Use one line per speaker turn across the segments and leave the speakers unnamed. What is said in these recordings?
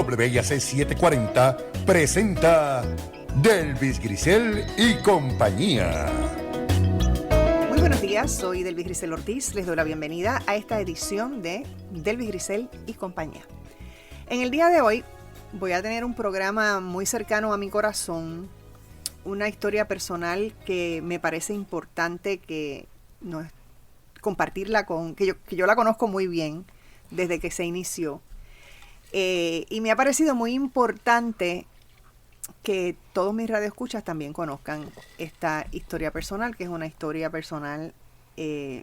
WIAC 740 presenta Delvis Grisel y compañía.
Muy buenos días, soy Delvis Grisel Ortiz. Les doy la bienvenida a esta edición de Delvis Grisel y compañía. En el día de hoy voy a tener un programa muy cercano a mi corazón, una historia personal que me parece importante que compartirla que yo la conozco muy bien desde que se inició. Y me ha parecido muy importante que todos mis radioescuchas también conozcan esta historia personal, que es una historia personal de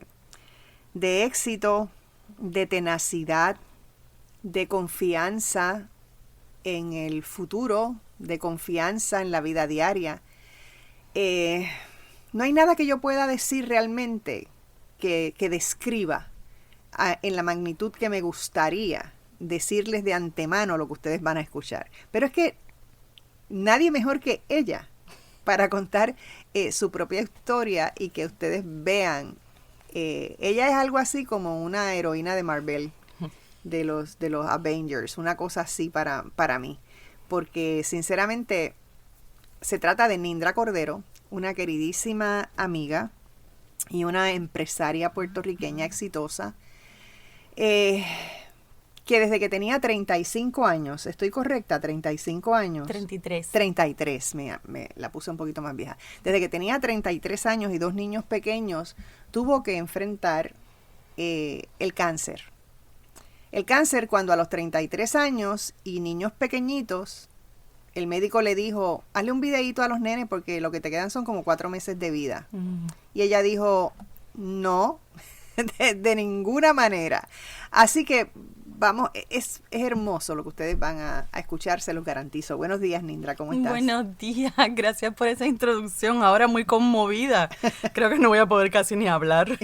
éxito, de tenacidad, de confianza en el futuro, de confianza en la vida diaria. No hay nada que yo pueda decir realmente que describa en la magnitud que me gustaría decirles de antemano lo que ustedes van a escuchar. Pero es que nadie mejor que ella para contar su propia historia y que ustedes vean. Ella es algo así como una heroína de Marvel, de los Avengers, una cosa así para mí. Porque sinceramente se trata de Nindra Cordero, una queridísima amiga y una empresaria puertorriqueña exitosa, que desde que tenía 35 años, ¿estoy correcta? 35 años. 33, me la puse un poquito más vieja. Desde que tenía 33 años y 2 niños pequeños, tuvo que enfrentar el cáncer. El cáncer cuando a los 33 años y niños pequeñitos, el médico le dijo, hazle un videíto a los nenes porque lo que te quedan son como 4 meses de vida. Y ella dijo, no, de ninguna manera. Así que vamos, es hermoso lo que ustedes van a escuchar, se los garantizo. Buenos días, Nindra, ¿cómo estás?
Buenos días, gracias por esa introducción, ahora muy conmovida. Creo que no voy a poder casi ni hablar.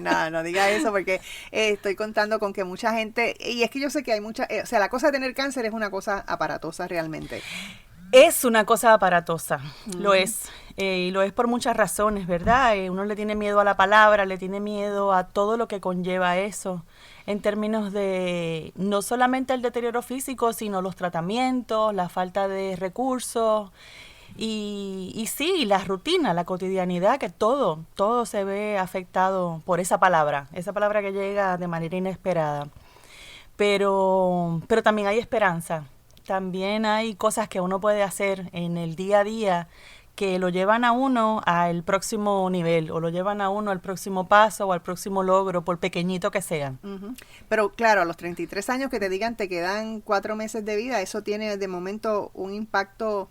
No diga eso porque estoy contando con que mucha gente, y es que yo sé que hay mucha, o sea, la cosa de tener cáncer es una cosa aparatosa realmente.
Es una cosa aparatosa, lo es. Y lo es por muchas razones, ¿verdad? Uno le tiene miedo a la palabra, le tiene miedo a todo lo que conlleva eso, en términos de no solamente el deterioro físico, sino los tratamientos, la falta de recursos y sí, la rutina, la cotidianidad, que todo se ve afectado por esa palabra que llega de manera inesperada. Pero también hay esperanza, también hay cosas que uno puede hacer en el día a día que lo llevan a uno al próximo nivel o lo llevan a uno al próximo paso o al próximo logro, por pequeñito que sea.
Uh-huh. Pero claro, a los 33 años que te digan te quedan 4 meses de vida, eso tiene de momento un impacto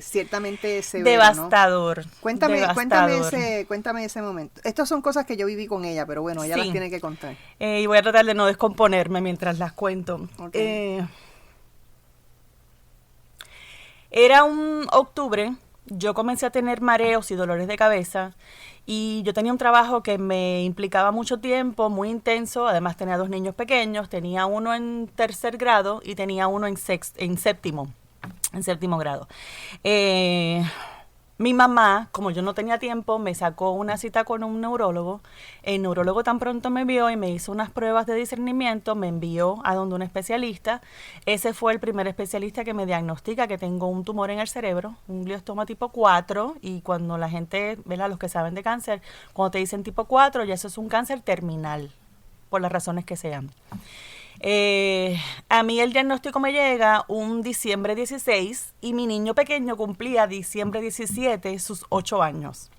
ciertamente severo,
devastador,
¿no? Cuéntame ese momento. Estas son cosas que yo viví con ella, pero bueno, ella las tiene que contar.
Y voy a tratar de no descomponerme mientras las cuento.
Okay.
Era un octubre. Yo comencé a tener mareos y dolores de cabeza y yo tenía un trabajo que me implicaba mucho tiempo, muy intenso. Además tenía 2 niños pequeños, tenía uno en 3er grado y tenía uno en séptimo grado. Mi mamá, como yo no tenía tiempo, me sacó una cita con un neurólogo. El neurólogo tan pronto me vio y me hizo unas pruebas de discernimiento, me envió a donde un especialista. Ese fue el primer especialista que me diagnostica que tengo un tumor en el cerebro, un gliostoma tipo 4, y cuando la gente, ¿verdad?, los que saben de cáncer, cuando te dicen tipo 4, ya eso es un cáncer terminal, por las razones que sean. A mí el diagnóstico me llega un diciembre 16 y mi niño pequeño cumplía diciembre 17 sus 8 años.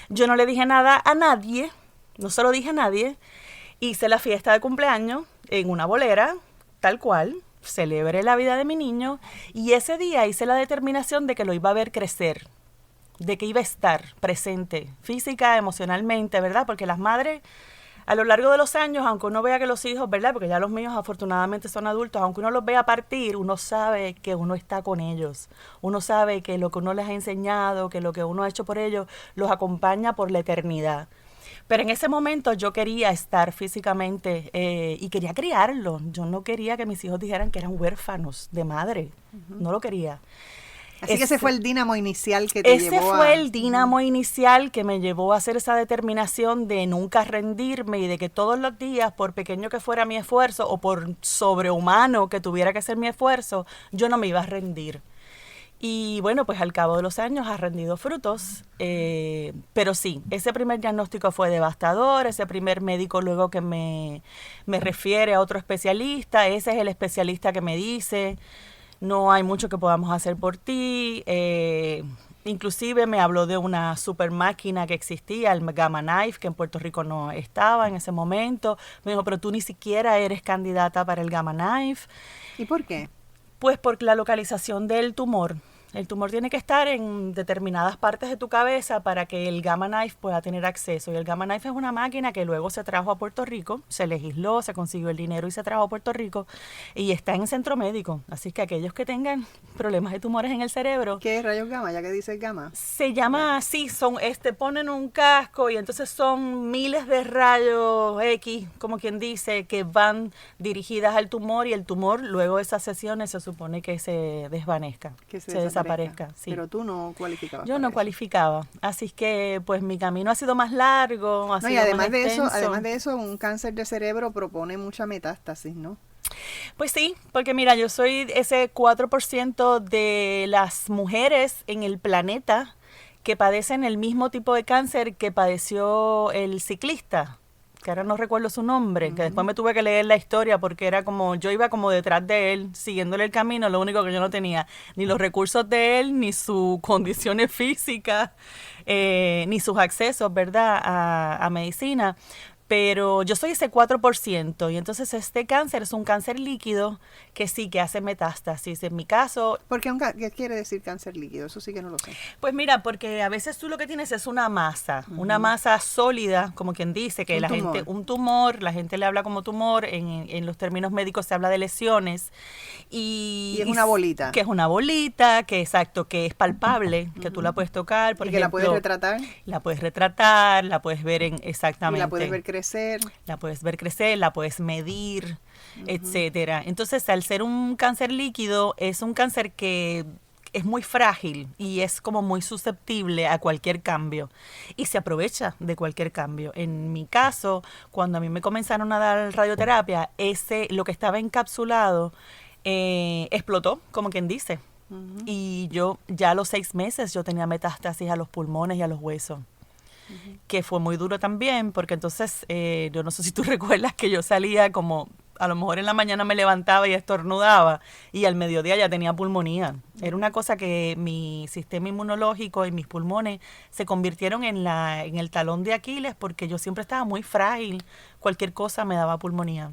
Yo no le dije nada a nadie, no se lo dije a nadie, hice la fiesta de cumpleaños en una bolera, tal cual, celebré la vida de mi niño y ese día hice la determinación de que lo iba a ver crecer, de que iba a estar presente física, emocionalmente, ¿verdad? Porque las madres, a lo largo de los años, aunque uno vea que los hijos, ¿verdad?, porque ya los míos afortunadamente son adultos, aunque uno los vea partir, uno sabe que uno está con ellos. Uno sabe que lo que uno les ha enseñado, que lo que uno ha hecho por ellos, los acompaña por la eternidad. Pero en ese momento yo quería estar físicamente y quería criarlos. Yo no quería que mis hijos dijeran que eran huérfanos de madre. No lo quería.
Así que ese fue el dínamo inicial que te llevó
Ese fue el dínamo inicial que me llevó a hacer esa determinación de nunca rendirme y de que todos los días, por pequeño que fuera mi esfuerzo o por sobrehumano que tuviera que ser mi esfuerzo, yo no me iba a rendir. Y bueno, pues al cabo de los años ha rendido frutos, pero sí, ese primer diagnóstico fue devastador, ese primer médico luego que me refiere a otro especialista, ese es el especialista que me dice, no hay mucho que podamos hacer por ti, inclusive me habló de una super máquina que existía, el Gamma Knife, que en Puerto Rico no estaba en ese momento, me dijo, pero tú ni siquiera eres candidata para el Gamma Knife.
¿Y por qué?
Pues por la localización del tumor. El tumor tiene que estar en determinadas partes de tu cabeza para que el Gamma Knife pueda tener acceso. Y el Gamma Knife es una máquina que luego se trajo a Puerto Rico, se legisló, se consiguió el dinero y se trajo a Puerto Rico y está en centro médico. Así que aquellos que tengan problemas de tumores en el cerebro...
¿Qué es rayos gamma? Ya que dice gamma.
Se llama así, ponen un casco y entonces son miles de rayos X, como quien dice, que van dirigidas al tumor y el tumor luego de esas sesiones se supone que se desvanezca,
que se
desaparezca. Sí.
Pero tú no cualificabas.
Yo no cualificaba, así que pues mi camino ha sido más largo, ha sido
y además
más extenso.
además de eso, un cáncer de cerebro propone mucha metástasis, ¿no?
Pues sí, porque mira, yo soy ese 4% de las mujeres en el planeta que padecen el mismo tipo de cáncer que padeció el ciclista, que ahora no recuerdo su nombre, que después me tuve que leer la historia porque era como, yo iba como detrás de él, siguiéndole el camino, lo único que yo no tenía ni los recursos de él, ni sus condiciones físicas, ni sus accesos, ¿verdad?, a medicina. Pero yo soy ese 4% y entonces este cáncer es un cáncer líquido que sí, que hace metástasis. En mi caso...
¿Qué quiere decir cáncer líquido? Eso sí que no lo sé.
Pues mira, porque a veces tú lo que tienes es una masa sólida, como quien dice, que un tumor, la gente le habla como tumor, en los términos médicos se habla de lesiones. Y
es una bolita.
Que es una bolita, que exacto, que es palpable, que tú la puedes tocar, por
¿Y
ejemplo.
que la puedes retratar?
La puedes retratar, la puedes ver exactamente.
Y la puedes ver crecer.
La puedes ver crecer, la puedes medir, etcétera. Entonces, al ser un cáncer líquido, es un cáncer que es muy frágil y es como muy susceptible a cualquier cambio y se aprovecha de cualquier cambio. En mi caso, cuando a mí me comenzaron a dar radioterapia, lo que estaba encapsulado explotó, como quien dice. Y yo ya a los 6 meses yo tenía metástasis a los pulmones y a los huesos. Que fue muy duro también, porque entonces, yo no sé si tú recuerdas que yo salía como, a lo mejor en la mañana me levantaba y estornudaba, y al mediodía ya tenía pulmonía. Era una cosa que mi sistema inmunológico y mis pulmones se convirtieron en el talón de Aquiles, porque yo siempre estaba muy frágil, cualquier cosa me daba pulmonía.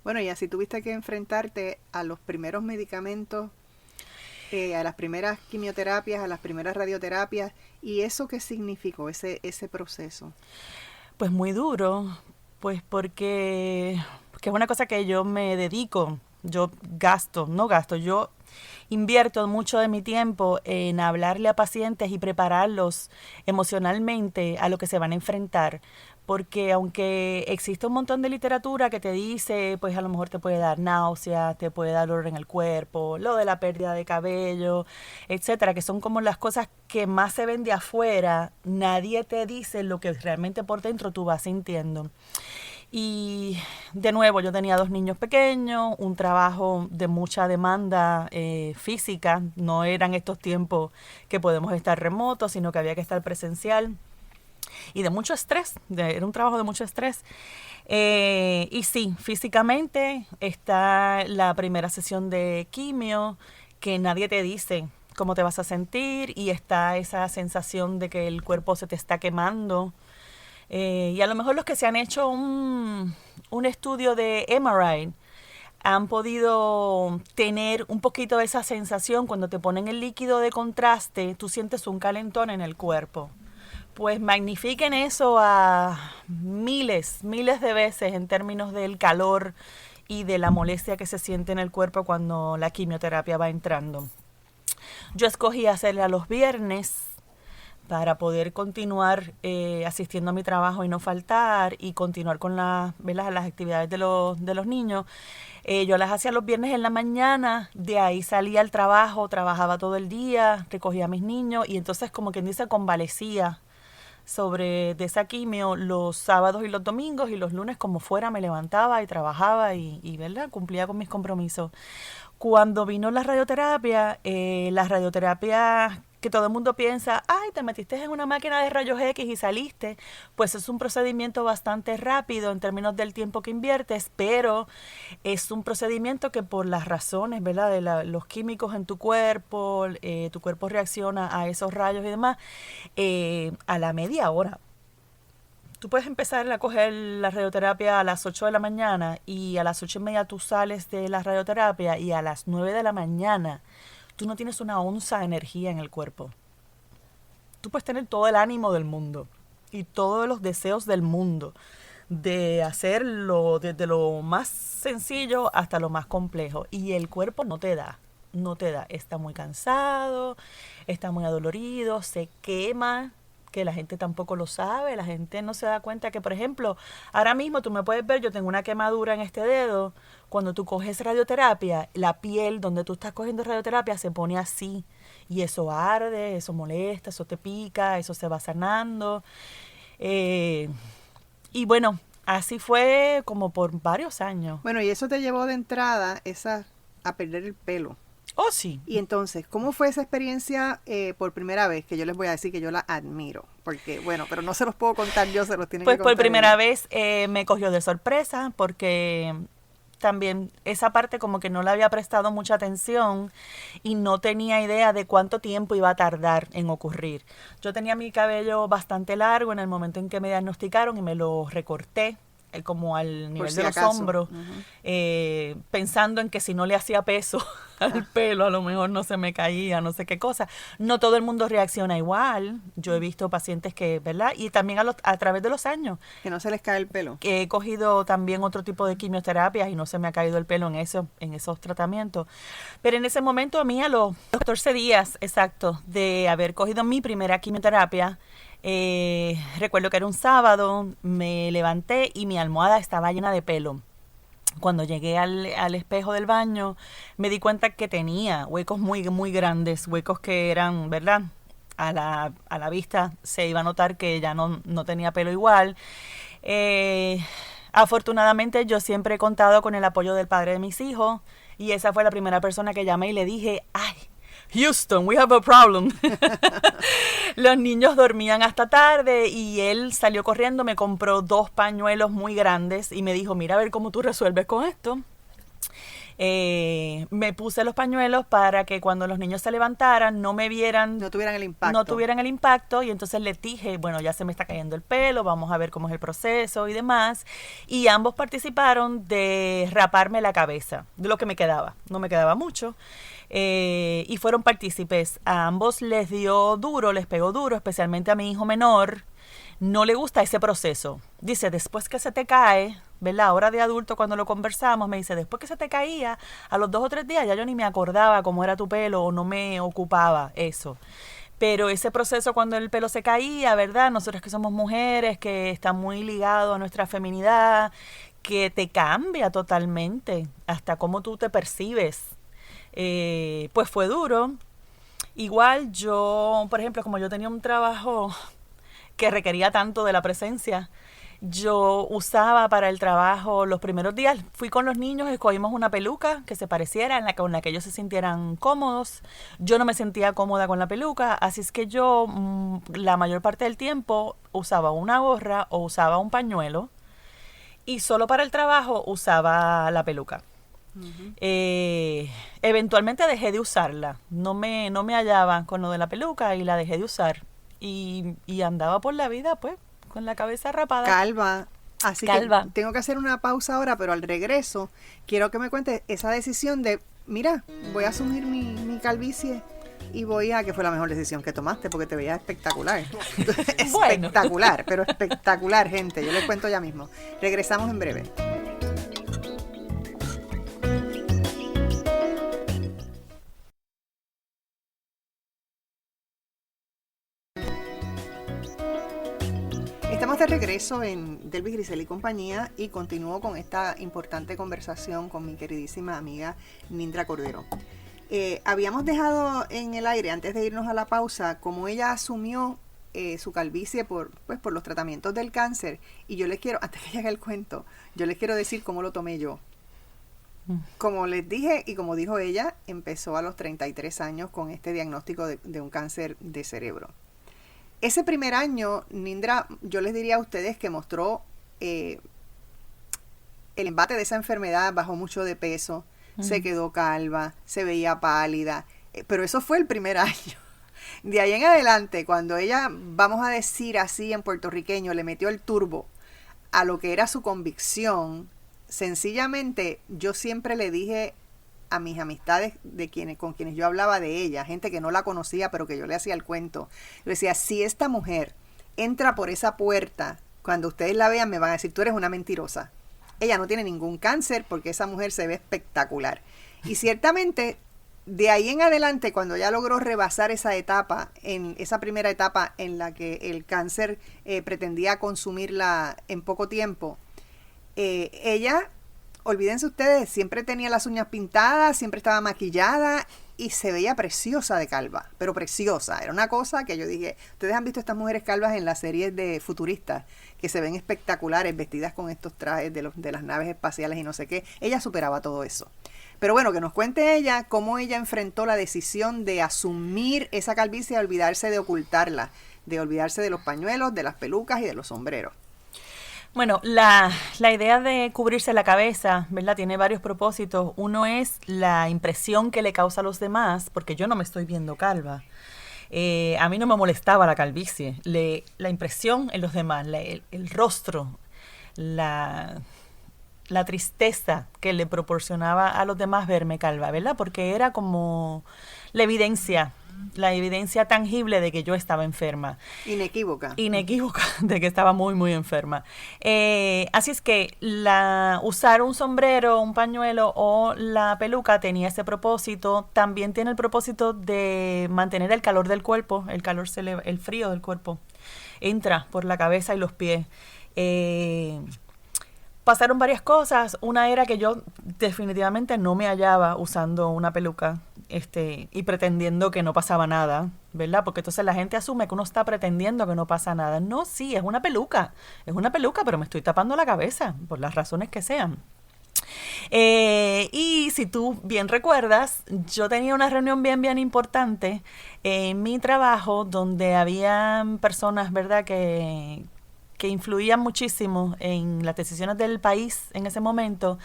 Bueno, y así tuviste que enfrentarte a los primeros medicamentos, a las primeras quimioterapias, a las primeras radioterapias. ¿Y eso qué significó, ese proceso?
Pues muy duro, pues porque es una cosa que yo me dedico, yo invierto mucho de mi tiempo en hablarle a pacientes y prepararlos emocionalmente a lo que se van a enfrentar. Porque aunque existe un montón de literatura que te dice, pues a lo mejor te puede dar náuseas, te puede dar dolor en el cuerpo, lo de la pérdida de cabello, etcétera, que son como las cosas que más se ven de afuera, nadie te dice lo que realmente por dentro tú vas sintiendo. Y de nuevo, yo tenía 2 niños pequeños, un trabajo de mucha demanda física, no eran estos tiempos que podemos estar remotos, sino que había que estar presencial. Y de mucho estrés, era un trabajo de mucho estrés. Y sí, físicamente está la primera sesión de quimio, que nadie te dice cómo te vas a sentir, y está esa sensación de que el cuerpo se te está quemando. Y a lo mejor los que se han hecho un estudio de MRI han podido tener un poquito de esa sensación cuando te ponen el líquido de contraste, tú sientes un calentón en el cuerpo. Pues magnifiquen eso a miles de veces en términos del calor y de la molestia que se siente en el cuerpo cuando la quimioterapia va entrando. Yo escogí hacerla los viernes para poder continuar asistiendo a mi trabajo y no faltar y continuar con ¿verdad? Las actividades de los niños. Yo las hacía los viernes en la mañana, de ahí salía al trabajo, trabajaba todo el día, recogía a mis niños y entonces como quien dice convalecía de esa quimio los sábados y los domingos, y los lunes como fuera me levantaba y trabajaba y ¿verdad? Cumplía con mis compromisos. Cuando vino la radioterapia que todo el mundo piensa, ay, te metiste en una máquina de rayos X y saliste, pues es un procedimiento bastante rápido en términos del tiempo que inviertes, pero es un procedimiento que por las razones, ¿verdad?, de los químicos en tu cuerpo reacciona a esos rayos y demás, a la media hora. Tú puedes empezar a coger la radioterapia a las 8 de la mañana y a las 8:30 tú sales de la radioterapia y a las 9 de la mañana tú no tienes una onza de energía en el cuerpo. Tú puedes tener todo el ánimo del mundo y todos los deseos del mundo de hacerlo desde lo más sencillo hasta lo más complejo y el cuerpo no te da, está muy cansado, está muy adolorido, se quema, que la gente tampoco lo sabe, la gente no se da cuenta que, por ejemplo, ahora mismo tú me puedes ver, yo tengo una quemadura en este dedo. Cuando tú coges radioterapia, la piel donde tú estás cogiendo radioterapia se pone así, y eso arde, eso molesta, eso te pica, eso se va sanando. Y bueno, así fue como por varios años.
Bueno, y eso te llevó de entrada a perder el pelo.
Oh, sí.
Y entonces, ¿cómo fue esa experiencia por primera vez? Que yo les voy a decir que yo la admiro. Porque, bueno, pero no se los puedo contar yo, se los tienen que contar.
Pues por primera vez me cogió de sorpresa porque también esa parte como que no le había prestado mucha atención y no tenía idea de cuánto tiempo iba a tardar en ocurrir. Yo tenía mi cabello bastante largo en el momento en que me diagnosticaron y me lo recorté como al nivel de los hombros, pensando en que si no le hacía peso al pelo, a lo mejor no se me caía, no sé qué cosa. No todo el mundo reacciona igual. Yo he visto pacientes que, ¿verdad? Y también a través de los años.
Que no se les cae el pelo.
Que he cogido también otro tipo de quimioterapias y no se me ha caído el pelo en esos tratamientos. Pero en ese momento a mí, a los 14 días exactos de haber cogido mi primera quimioterapia, recuerdo que era un sábado, me levanté y mi almohada estaba llena de pelo. Cuando llegué al espejo del baño, me di cuenta que tenía huecos muy, muy grandes, huecos que eran, ¿verdad? A la vista se iba a notar que ya no tenía pelo igual. Afortunadamente yo siempre he contado con el apoyo del padre de mis hijos y esa fue la primera persona que llamé y le dije, ¡ay! Houston, we have a problem. Los niños dormían hasta tarde y él salió corriendo, me compró 2 pañuelos muy grandes y me dijo, mira a ver cómo tú resuelves con esto. Me puse los pañuelos para que cuando los niños se levantaran no me vieran,
no tuvieran el impacto.
No tuvieran el impacto, y entonces les dije, bueno, ya se me está cayendo el pelo, vamos a ver cómo es el proceso y demás. Y ambos participaron de raparme la cabeza, de lo que me quedaba. No me quedaba mucho. Y fueron partícipes. A ambos les pegó duro, especialmente a mi hijo menor. No le gusta ese proceso. Dice, después que se te cae, ¿verdad? Ahora de adulto cuando lo conversamos, me dice, después que se te caía, a los 2 o 3 días ya yo ni me acordaba cómo era tu pelo o no me ocupaba eso. Pero ese proceso cuando el pelo se caía, ¿verdad? Nosotros que somos mujeres, que está muy ligado a nuestra feminidad, que te cambia totalmente hasta cómo tú te percibes. Pues fue duro. Igual yo, por ejemplo, como yo tenía un trabajo que requería tanto de la presencia, yo usaba para el trabajo los primeros días, fui con los niños, escogimos una peluca que se pareciera, con la que ellos se sintieran cómodos. Yo no me sentía cómoda con la peluca, así es que yo la mayor parte del tiempo usaba una gorra o usaba un pañuelo y solo para el trabajo usaba la peluca. Uh-huh. Eventualmente dejé de usarla, no me hallaba con lo de la peluca y la dejé de usar y andaba por la vida pues con la cabeza rapada,
calva. Así calva. Que tengo que hacer una pausa ahora, pero al regreso quiero que me cuentes esa decisión de, mira, voy a asumir mi calvicie y voy a, que fue la mejor decisión que tomaste porque te veías espectacular. Espectacular, pero espectacular, gente. Yo les cuento ya mismo. Regresamos en breve. regreso en Delvis Grisel y compañía y continúo con esta importante conversación con mi queridísima amiga Nindra Cordero. Habíamos dejado en el aire, antes de irnos a la pausa, cómo ella asumió su calvicie por los tratamientos del cáncer. Y yo les quiero, antes que llegue el cuento, yo les quiero decir cómo lo tomé yo. Como les dije y como dijo ella, empezó a los 33 años con este diagnóstico de un cáncer de cerebro. Ese primer año, Nindra, yo les diría a ustedes que mostró el embate de esa enfermedad, bajó mucho de peso, se quedó calva, se veía pálida, pero eso fue el primer año. De ahí en adelante, cuando ella, vamos a decir así en puertorriqueño, le metió el turbo a lo que era su convicción, sencillamente yo siempre le dije a mis amistades con quienes yo hablaba de ella, gente que no la conocía pero que yo le hacía el cuento, le decía, si esta mujer entra por esa puerta, cuando ustedes la vean me van a decir, tú eres una mentirosa. Ella no tiene ningún cáncer porque esa mujer se ve espectacular. Y ciertamente, de ahí en adelante, cuando ella logró rebasar esa etapa, en esa primera etapa en la que el cáncer pretendía consumirla en poco tiempo, ella, olvídense ustedes, siempre tenía las uñas pintadas, siempre estaba maquillada y se veía preciosa de calva, pero preciosa. Era una cosa que yo dije, ustedes han visto estas mujeres calvas en las series de futuristas, que se ven espectaculares, vestidas con estos trajes de las naves espaciales y no sé qué. Ella superaba todo eso. Pero bueno, que nos cuente ella cómo ella enfrentó la decisión de asumir esa calvicie y olvidarse de ocultarla, de olvidarse de los pañuelos, de las pelucas y de los sombreros.
Bueno, la idea de cubrirse la cabeza, ¿verdad? Tiene varios propósitos. Uno es la impresión que le causa a los demás, porque yo no me estoy viendo calva. A mí no me molestaba la calvicie. La impresión en los demás, el rostro, la tristeza que le proporcionaba a los demás verme calva, ¿verdad? Porque era como la evidencia tangible de que yo estaba enferma. Inequívoca de que estaba muy, muy enferma. Así es que usar un sombrero, un pañuelo o la peluca tenía ese propósito. También tiene el propósito de mantener el calor del cuerpo, el frío del cuerpo entra por la cabeza y los pies. Pasaron varias cosas. Una era que yo definitivamente no me hallaba usando una peluca y pretendiendo que no pasaba nada, ¿verdad? Porque entonces la gente asume que uno está pretendiendo que no pasa nada. No, sí, es una peluca, pero me estoy tapando la cabeza, por las razones que sean. Y si tú bien recuerdas, yo tenía una reunión bien importante en mi trabajo donde había personas, ¿verdad?, que influían muchísimo en las decisiones del país en ese momento.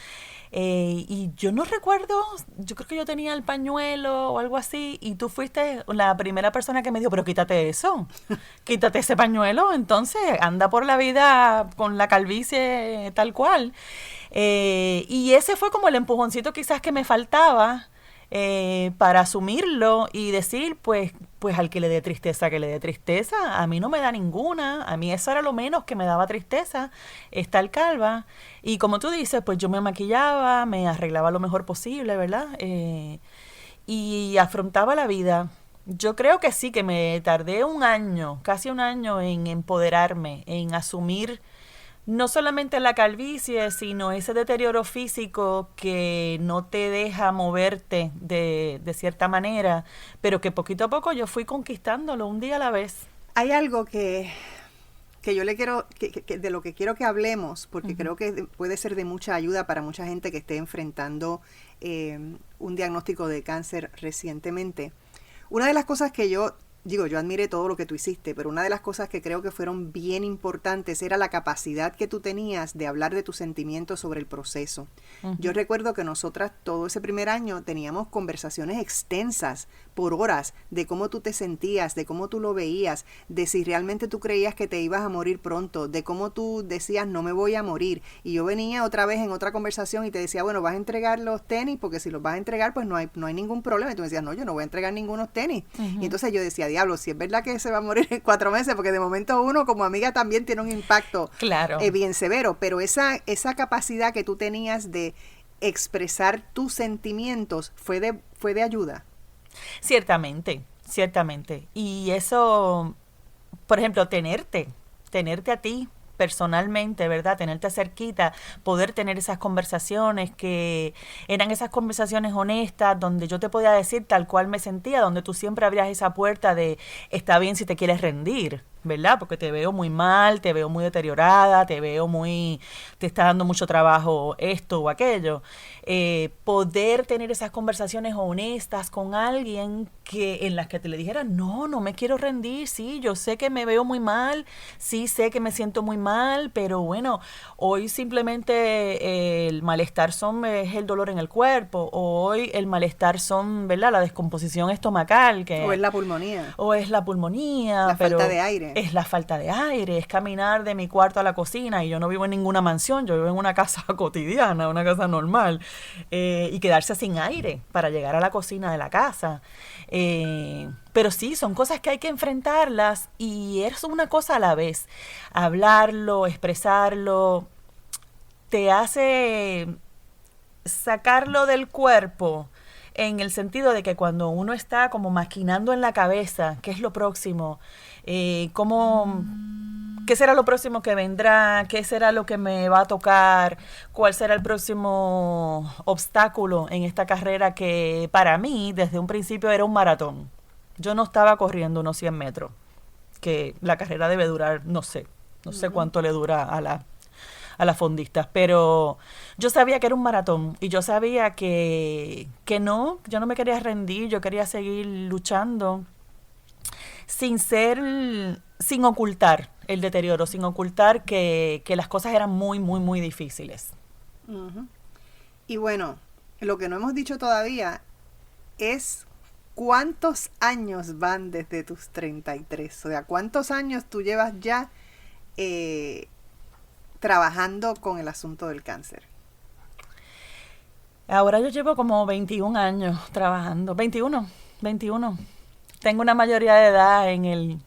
Y yo no recuerdo, yo creo que yo tenía el pañuelo o algo así, y tú fuiste la primera persona que me dijo, pero quítate eso, quítate ese pañuelo, entonces anda por la vida con la calvicie tal cual. Y ese fue como el empujoncito quizás que me faltaba para asumirlo y decir, pues al que le dé tristeza, que le dé tristeza. A mí no me da ninguna, a mí eso era lo menos que me daba tristeza, estar calva. Y como tú dices, pues yo me maquillaba, me arreglaba lo mejor posible, ¿verdad? Y afrontaba la vida. Yo creo que sí, que me tardé casi un año en empoderarme, en asumir no solamente la calvicie, sino ese deterioro físico que no te deja moverte de cierta manera, pero que poquito a poco yo fui conquistándolo un día a la vez.
Hay algo que yo le quiero, de lo que quiero que hablemos, porque creo que puede ser de mucha ayuda para mucha gente que esté enfrentando un diagnóstico de cáncer recientemente. Una de las cosas que yo admiré todo lo que tú hiciste, pero una de las cosas que creo que fueron bien importantes era la capacidad que tú tenías de hablar de tus sentimientos sobre el proceso. Yo recuerdo que nosotras todo ese primer año teníamos conversaciones extensas por horas de cómo tú te sentías, de cómo tú lo veías, de si realmente tú creías que te ibas a morir pronto, de cómo tú decías no me voy a morir. Y yo venía otra vez en otra conversación y te decía, bueno, vas a entregar los tenis, porque si los vas a entregar pues no hay ningún problema. Y tú me decías, no, yo no voy a entregar ningunos tenis. Y entonces yo decía, diablo, si es verdad que se va a morir en 4 meses, porque de momento uno como amiga también tiene un impacto bien severo, pero esa capacidad que tú tenías de expresar tus sentimientos fue de ayuda.
Ciertamente. Y eso, por ejemplo, tenerte a ti personalmente, ¿verdad? Tenerte cerquita, poder tener esas conversaciones que eran esas conversaciones honestas, donde yo te podía decir tal cual me sentía, donde tú siempre abrías esa puerta de está bien si te quieres rendir, ¿verdad? Porque te veo muy mal, te veo muy deteriorada, te está dando mucho trabajo esto o aquello. Poder tener esas conversaciones honestas con alguien en las que te le dijera, no me quiero rendir, sí, yo sé que me veo muy mal, sí sé que me siento muy mal, pero bueno, hoy simplemente el malestar es el dolor en el cuerpo, hoy el malestar son, ¿verdad? La descomposición estomacal.
O es la pulmonía.
O es la pulmonía.
La falta de aire.
Es la falta de aire, es caminar de mi cuarto a la cocina, y yo no vivo en ninguna mansión, yo vivo en una casa cotidiana, una casa normal, y quedarse sin aire para llegar a la cocina de la casa. Pero sí, son cosas que hay que enfrentarlas, y es una cosa a la vez. Hablarlo, expresarlo, te hace sacarlo del cuerpo, en el sentido de que cuando uno está como maquinando en la cabeza qué es lo próximo, qué será lo próximo que vendrá, qué será lo que me va a tocar, cuál será el próximo obstáculo en esta carrera que para mí desde un principio era un maratón. Yo no estaba corriendo unos 100 metros, que la carrera debe durar, no sé cuánto le dura a las fondistas, pero yo sabía que era un maratón, y yo sabía que yo no me quería rendir, yo quería seguir luchando sin ocultar el deterioro, sin ocultar que las cosas eran muy, muy, muy difíciles.
Uh-huh. Y bueno, lo que no hemos dicho todavía es cuántos años van desde tus 33, o sea, cuántos años tú llevas ya trabajando con el asunto del cáncer.
Ahora yo llevo como 21 años trabajando, 21. Tengo una mayoría de edad en el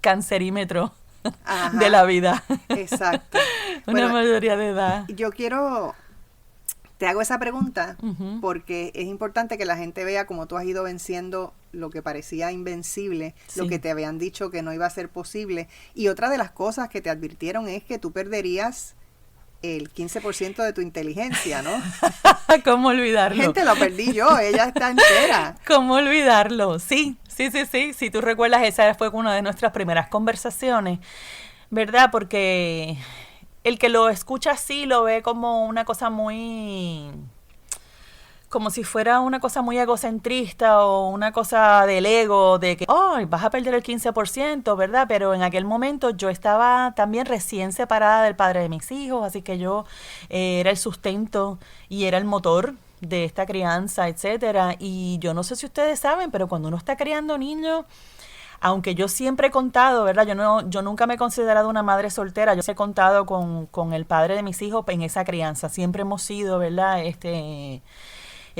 cancerímetro. Ajá, de la vida.
Exacto.
Una mayoría de edad.
Te hago esa pregunta
uh-huh,
porque es importante que la gente vea cómo tú has ido venciendo lo que parecía invencible,
sí,
lo que te habían dicho que no iba a ser posible. Y otra de las cosas que te advirtieron es que tú perderías el 15% de tu inteligencia, ¿no?
¿Cómo olvidarlo?
Gente, lo perdí yo, ella está entera.
¿Cómo olvidarlo? Sí. Si tú recuerdas, esa fue una de nuestras primeras conversaciones, ¿verdad? Porque el que lo escucha así lo ve como una cosa como si fuera una cosa muy egocentrista o una cosa del ego, de que, vas a perder el 15%, ¿verdad? Pero en aquel momento yo estaba también recién separada del padre de mis hijos, así que yo era el sustento y era el motor de esta crianza, etcétera. Y yo no sé si ustedes saben, pero cuando uno está criando niños, aunque yo siempre he contado, ¿verdad? Yo nunca me he considerado una madre soltera, yo he contado con el padre de mis hijos en esa crianza. Siempre hemos sido, ¿verdad?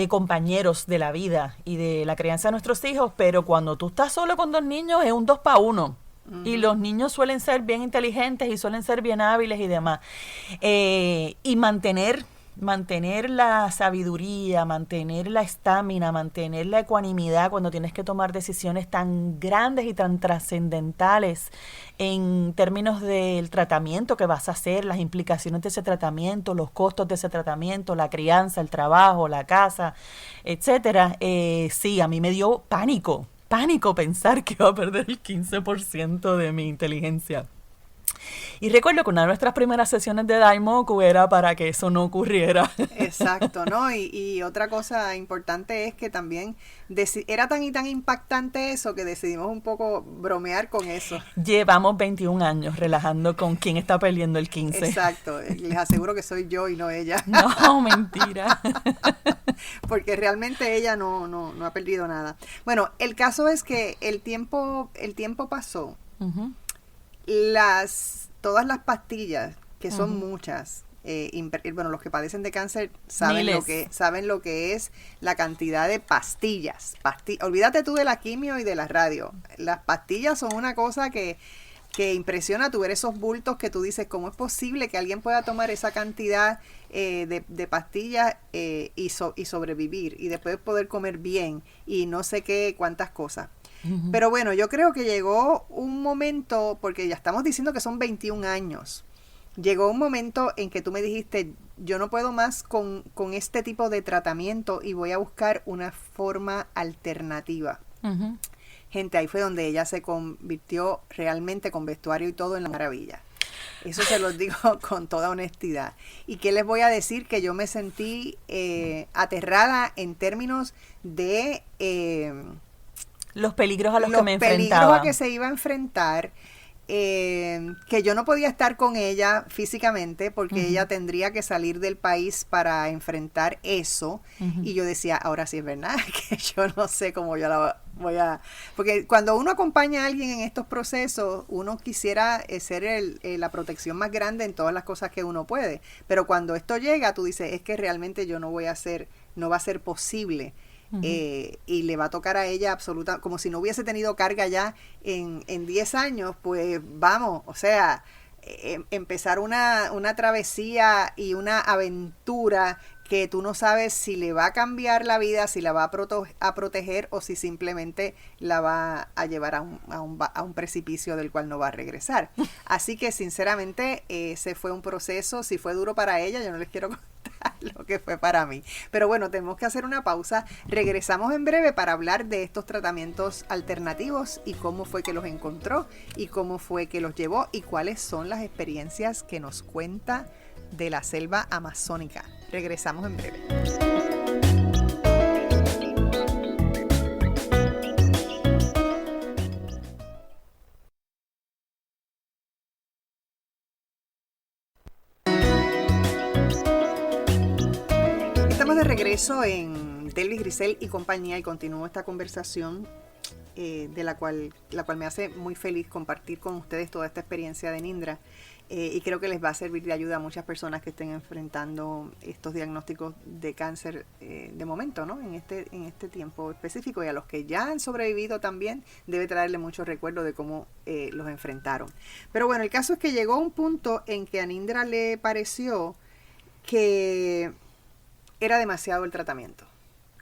Compañeros de la vida y de la crianza de nuestros hijos, pero cuando tú estás solo con 2 niños es un 2 para 1. Uh-huh. Y los niños suelen ser bien inteligentes y suelen ser bien hábiles y demás. Y mantener la sabiduría, mantener la estamina, mantener la ecuanimidad cuando tienes que tomar decisiones tan grandes y tan trascendentales en términos del tratamiento que vas a hacer, las implicaciones de ese tratamiento, los costos de ese tratamiento, la crianza, el trabajo, la casa, etcétera. Sí, a mí me dio pánico pensar que iba a perder el 15% de mi inteligencia. Y recuerdo que una de nuestras primeras sesiones de Daimoku era para que eso no ocurriera.
Exacto, ¿no? Y otra cosa importante es que también era tan y tan impactante eso que decidimos un poco bromear con eso.
Llevamos 21 años relajando con quién está perdiendo el 15.
Exacto, les aseguro que soy yo y no ella.
No, mentira.
Porque realmente ella no ha perdido nada. Bueno, el caso es que el tiempo pasó.
Uh-huh.
Todas las pastillas, que son
uh-huh, muchas,
los que padecen de cáncer saben lo que es la cantidad de pastillas. Olvídate tú de la quimio y de la radio. Las pastillas son una cosa que impresiona. Tú ver esos bultos que tú dices, ¿cómo es posible que alguien pueda tomar esa cantidad de pastillas y sobrevivir y después poder comer bien y no sé qué, cuántas cosas? Uh-huh. Pero bueno, yo creo que llegó un momento, porque ya estamos diciendo que son 21 años, llegó un momento en que tú me dijiste, yo no puedo más con este tipo de tratamiento y voy a buscar una forma alternativa.
Ujú.
Gente, ahí fue donde ella se convirtió realmente con vestuario y todo en la maravilla. Eso se los digo con toda honestidad. ¿Y qué les voy a decir? Que yo me sentí aterrada en términos de
Los peligros a los que
los
me
peligros
enfrentaba.
a que se iba a enfrentar, que yo no podía estar con ella físicamente porque ella tendría que salir del país para enfrentar eso. Y yo decía, ahora sí es verdad, que yo no sé cómo yo la voy a... Porque cuando uno acompaña a alguien en estos procesos, uno quisiera ser la protección más grande en todas las cosas que uno puede. Pero cuando esto llega, tú dices, es que realmente yo no voy a hacer, no va a ser posible. Y le va a tocar a ella absoluta, como si no hubiese tenido carga ya en 10 años, pues vamos, o sea, empezar una travesía y una aventura que tú no sabes si le va a cambiar la vida, si la va a proteger o si simplemente la va a llevar a un precipicio del cual no va a regresar. Así que sinceramente ese fue un proceso, si fue duro para ella, yo no les quiero contar lo que fue para mí. Pero bueno, tenemos que hacer una pausa. Regresamos en breve para hablar de estos tratamientos alternativos y cómo fue que los encontró y cómo fue que los llevó y cuáles son las experiencias que nos cuenta de la selva amazónica. Regresamos en breve. Estamos de regreso en Delvis Grisel y compañía y continúo esta conversación de la cual me hace muy feliz compartir con ustedes toda esta experiencia de Nindra. Y creo que les va a servir de ayuda a muchas personas que estén enfrentando estos diagnósticos de cáncer de momento, ¿no? En este tiempo específico, y a los que ya han sobrevivido también debe traerle mucho recuerdo de cómo los enfrentaron. Pero bueno, el caso es que llegó un punto en que a Nindra le pareció que era demasiado el tratamiento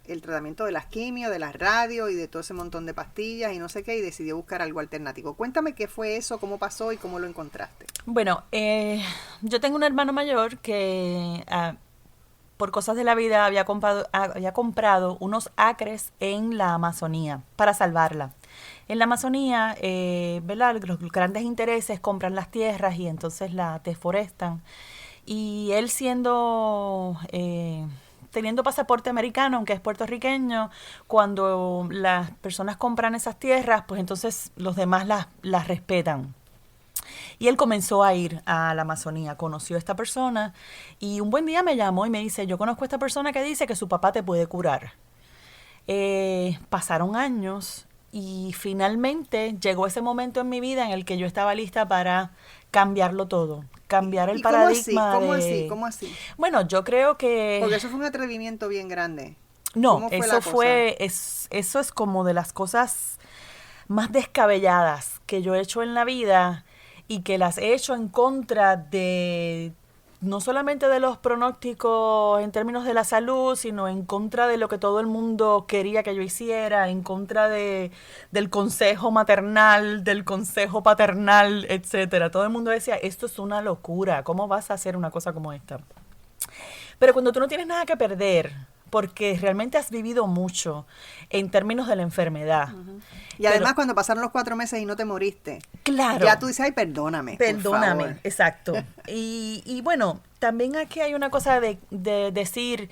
de las quimios, de las radios y de todo ese montón de pastillas y no sé qué, y decidió buscar algo alternativo. Cuéntame qué fue eso, cómo pasó y cómo lo encontraste.
Bueno, yo tengo un hermano mayor que por cosas de la vida había comprado unos acres en la Amazonía para salvarla. En la Amazonía, ¿verdad? Los grandes intereses compran las tierras y entonces la deforestan. Y él teniendo pasaporte americano, aunque es puertorriqueño, cuando las personas compran esas tierras, pues entonces los demás las respetan. Y él comenzó a ir a la Amazonía, conoció a esta persona y un buen día me llamó y me dice, yo conozco a esta persona que dice que su papá te puede curar. Pasaron años y finalmente llegó ese momento en mi vida en el que yo estaba lista para cambiarlo todo, cambiar el paradigma.
¿Cómo así?
Bueno, yo creo que...
Porque eso fue un atrevimiento bien grande.
No, eso es como de las cosas más descabelladas que yo he hecho en la vida y que las he hecho en contra de no solamente de los pronósticos en términos de la salud, sino en contra de lo que todo el mundo quería que yo hiciera, en contra del consejo maternal, del consejo paternal, etcétera. Todo el mundo decía, esto es una locura, ¿cómo vas a hacer una cosa como esta? Pero cuando tú no tienes nada que perder, porque realmente has vivido mucho en términos de la enfermedad.
Uh-huh. Y además cuando pasaron los 4 meses y no te moriste.
Claro.
Ya tú dices, ay, perdóname.
Perdóname,
por favor.
exacto. Y bueno, también aquí hay una cosa de decir,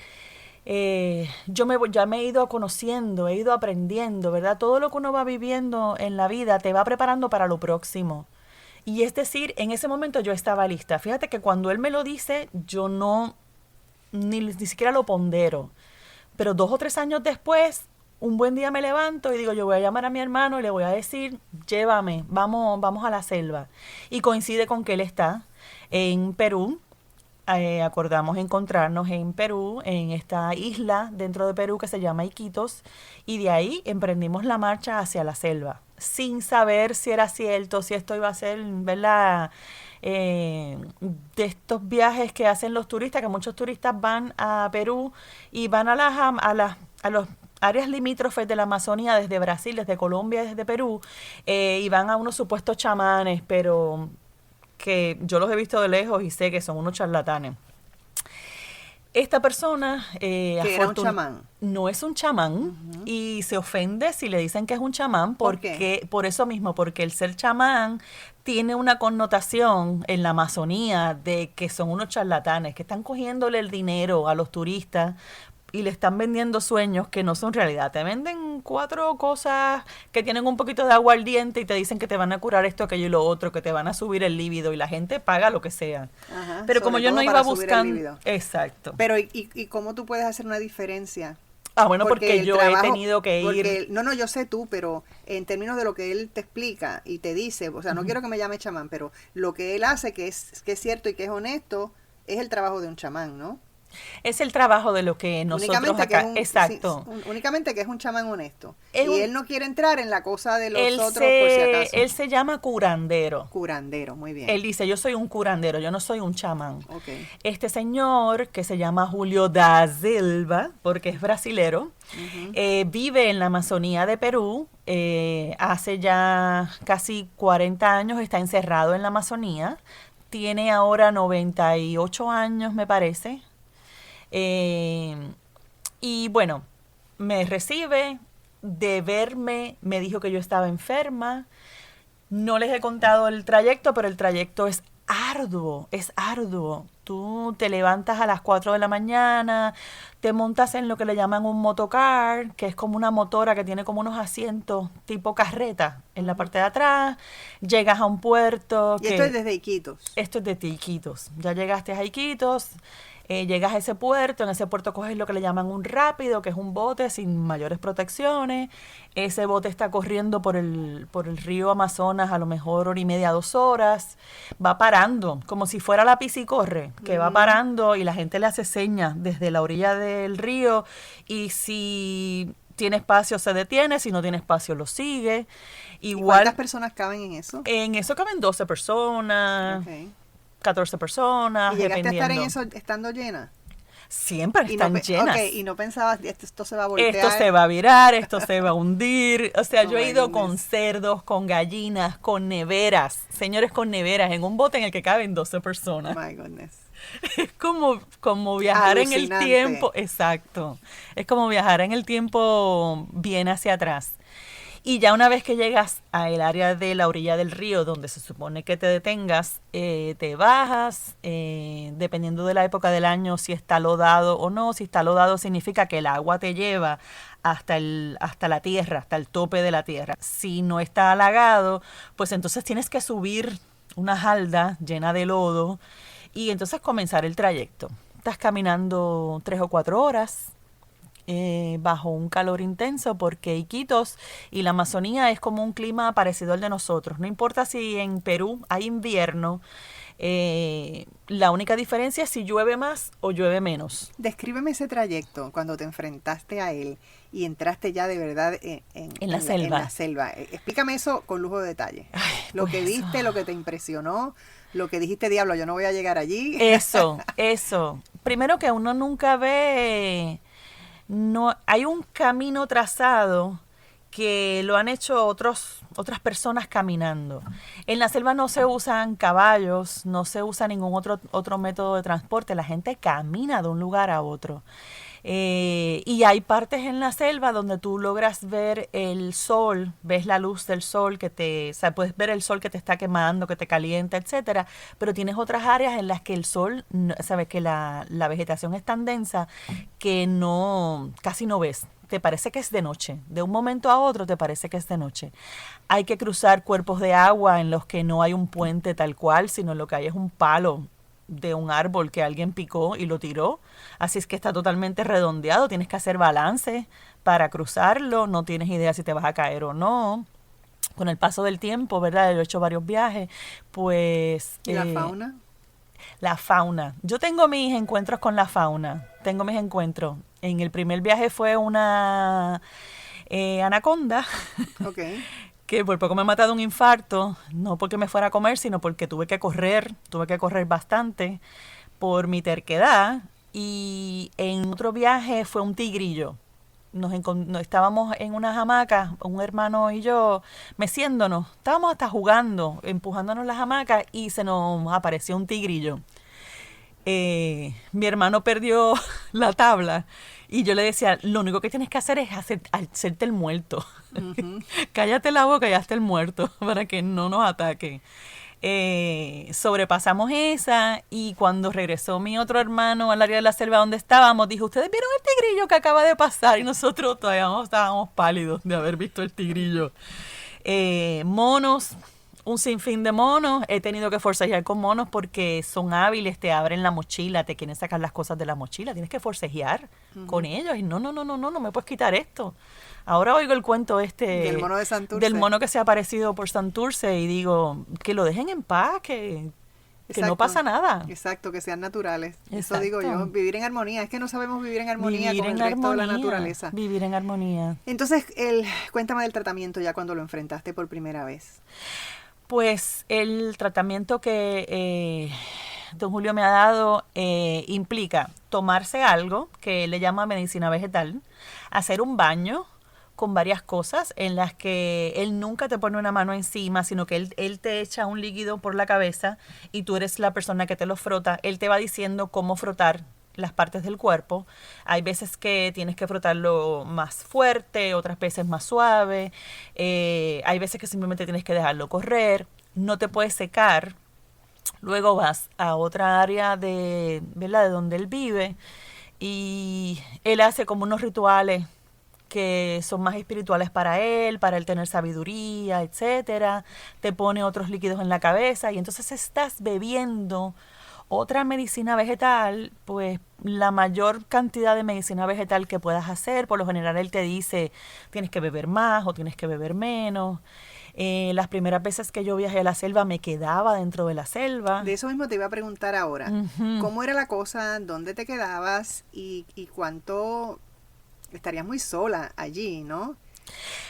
ya me he ido conociendo, he ido aprendiendo, ¿verdad? Todo lo que uno va viviendo en la vida te va preparando para lo próximo. Y es decir, en ese momento yo estaba lista. Fíjate que cuando él me lo dice, yo ni siquiera lo pondero. Pero 2 o 3 años después, un buen día me levanto y digo, yo voy a llamar a mi hermano y le voy a decir, llévame, vamos a la selva. Y coincide con que él está en Perú. Acordamos encontrarnos en Perú, en esta isla dentro de Perú que se llama Iquitos, y de ahí emprendimos la marcha hacia la selva, sin saber si era cierto, si esto iba a ser, ¿verdad?, de estos viajes que hacen los turistas, que muchos turistas van a Perú y van a los áreas limítrofes de la Amazonía, desde Brasil, desde Colombia, desde Perú, y van a unos supuestos chamanes, pero que yo los he visto de lejos y sé que son unos charlatanes. Esta persona
que era un chamán.
No es un chamán y se ofende si le dicen que es un chamán porque por eso mismo, porque el ser chamán tiene una connotación en la Amazonía de que son unos charlatanes que están cogiéndole el dinero a los turistas y le están vendiendo sueños que no son realidad. Te venden 4 cosas que tienen un poquito de aguardiente y te dicen que te van a curar esto, aquello y lo otro, que te van a subir el líbido y la gente paga lo que sea.
Ajá,
pero como yo no iba buscando... Exacto.
Pero ¿y cómo tú puedes hacer una diferencia?
Ah, bueno, porque yo he tenido que ir...
No, yo sé tú, pero en términos de lo que él te explica y te dice, o sea, no quiero que me llame chamán, pero lo que él hace, que es cierto y que es honesto, es el trabajo de un chamán, ¿no?
Es el trabajo de lo que nosotros
únicamente
acá... Exacto.
Sí, únicamente que es un chamán honesto.
Y
él no quiere entrar en la cosa de los otros, por si acaso.
Él se llama curandero.
Curandero, muy bien.
Él dice, yo soy un curandero, yo no soy un chamán.
Okay.
Este señor, que se llama Julio da Silva, porque es brasilero, vive en la Amazonía de Perú, hace ya casi 40 años está encerrado en la Amazonía, tiene ahora 98 años, me parece. Y bueno, me recibe, de verme, me dijo que yo estaba enferma. No les he contado el trayecto, pero el trayecto es arduo, es arduo. Tú te levantas a las 4 de la mañana, te montas en lo que le llaman un motocar, que es como una motora que tiene como unos asientos tipo carreta en la parte de atrás, llegas a un puerto.
Y esto es desde Iquitos.
Esto es de Iquitos. Ya llegaste a Iquitos. Llegas a ese puerto, en ese puerto coges lo que le llaman un rápido, que es un bote sin mayores protecciones. Ese bote está corriendo por el río Amazonas a lo mejor 1 hora y media, 2 horas. Va parando, como si fuera la piscicorre, que va parando y la gente le hace señas desde la orilla del río y si tiene espacio se detiene, si no tiene espacio lo sigue.
Igual, ¿y cuántas personas caben en eso?
En eso caben 12 personas.
Okay.
14 personas.
¿Y llegaste a estar en eso estando llena?
Siempre están llenas.
Okay, y no pensabas, esto se va a voltear.
Esto se va a virar, esto se va a hundir. O sea, yo he ido con cerdos, con gallinas, con neveras. Señores, con neveras, en un bote en el que caben 12 personas.
Oh my goodness.
Es como viajar en el tiempo. Exacto. Es como viajar en el tiempo bien hacia atrás. Y ya una vez que llegas al área de la orilla del río, donde se supone que te detengas, te bajas, dependiendo de la época del año, si está lodado o no. Si está lodado significa que el agua te lleva hasta la tierra, hasta el tope de la tierra. Si no está halagado, pues entonces tienes que subir una halda llena de lodo y entonces comenzar el trayecto. Estás caminando 3 o 4 horas. Bajo un calor intenso porque Iquitos y la Amazonía es como un clima parecido al de nosotros. No importa si en Perú hay invierno, la única diferencia es si llueve más o llueve menos.
Descríbeme ese trayecto cuando te enfrentaste a él y entraste ya de verdad en
la selva.
En la selva. Explícame eso con lujo de detalle. Ay, lo que viste, eso. Lo que te impresionó, lo que dijiste, diablo, yo no voy a llegar allí.
Eso. Primero que uno nunca ve... No, hay un camino trazado que lo han hecho otras personas caminando. En la selva no se usan caballos, no se usa ningún otro método de transporte. La gente camina de un lugar a otro. Y hay partes en la selva donde tú logras ver el sol, ves la luz del sol o sea, puedes ver el sol que te está quemando, que te calienta, etcétera, pero tienes otras áreas en las que el sol, sabes que la vegetación es tan densa que casi no ves. Te parece que es de noche. De un momento a otro te parece que es de noche. Hay que cruzar cuerpos de agua en los que no hay un puente tal cual, sino lo que hay es un palo de un árbol que alguien picó y lo tiró. Así es que está totalmente redondeado. Tienes que hacer balance para cruzarlo. No tienes idea si te vas a caer o no. Con el paso del tiempo, ¿verdad? Yo he hecho varios viajes, pues...
¿Y la fauna?
La fauna. Yo tengo mis encuentros con la fauna. Tengo mis encuentros. En el primer viaje fue una anaconda.
Okay.
Que por poco me ha matado un infarto, no porque me fuera a comer, sino porque tuve que correr bastante por mi terquedad. Y en otro viaje fue un tigrillo. estábamos en unas hamacas, un hermano y yo, meciéndonos. Estábamos hasta jugando, empujándonos las hamacas y se nos apareció un tigrillo. Mi hermano perdió la tabla y yo le decía, lo único que tienes que hacer es hacerte el muerto. Cállate la boca y hazte el muerto para que no nos ataque. Sobrepasamos esa y cuando regresó mi otro hermano al área de la selva donde estábamos, dijo, ¿ustedes vieron el tigrillo que acaba de pasar? Y nosotros todavía estábamos pálidos de haber visto el tigrillo. Monos, un sinfín de monos. He tenido que forcejear con monos porque son hábiles, te abren la mochila, te quieren sacar las cosas de la mochila. Tienes que forcejear con ellos. Y no me puedes quitar esto. Ahora oigo el cuento
del mono de Santurce.
Del mono que se ha aparecido por Santurce y digo, que lo dejen en paz, que no pasa nada.
Exacto, que sean naturales. Exacto. Eso digo yo, vivir en armonía. Es que no sabemos vivir en armonía con el resto de la naturaleza.
Vivir en armonía.
Entonces, cuéntame del tratamiento ya cuando lo enfrentaste por primera vez.
Pues el tratamiento que don Julio me ha dado implica tomarse algo que él le llama medicina vegetal, hacer un baño con varias cosas en las que él nunca te pone una mano encima, sino que él te echa un líquido por la cabeza y tú eres la persona que te lo frota. Él te va diciendo cómo frotar las partes del cuerpo. Hay veces que tienes que frotarlo más fuerte, otras veces más suave. Hay veces que simplemente tienes que dejarlo correr. No te puedes secar. Luego vas a otra área ¿verdad? De donde él vive y él hace como unos rituales que son más espirituales para él tener sabiduría, etcétera. Te pone otros líquidos en la cabeza y entonces estás bebiendo otra medicina vegetal, pues la mayor cantidad de medicina vegetal que puedas hacer. Por lo general él te dice, tienes que beber más o tienes que beber menos. Las primeras veces que yo viajé a la selva me quedaba dentro de la selva.
De eso mismo te iba a preguntar ahora.
Uh-huh.
¿Cómo era la cosa? ¿Dónde te quedabas? ¿Y cuánto? Estarías muy sola allí, ¿no?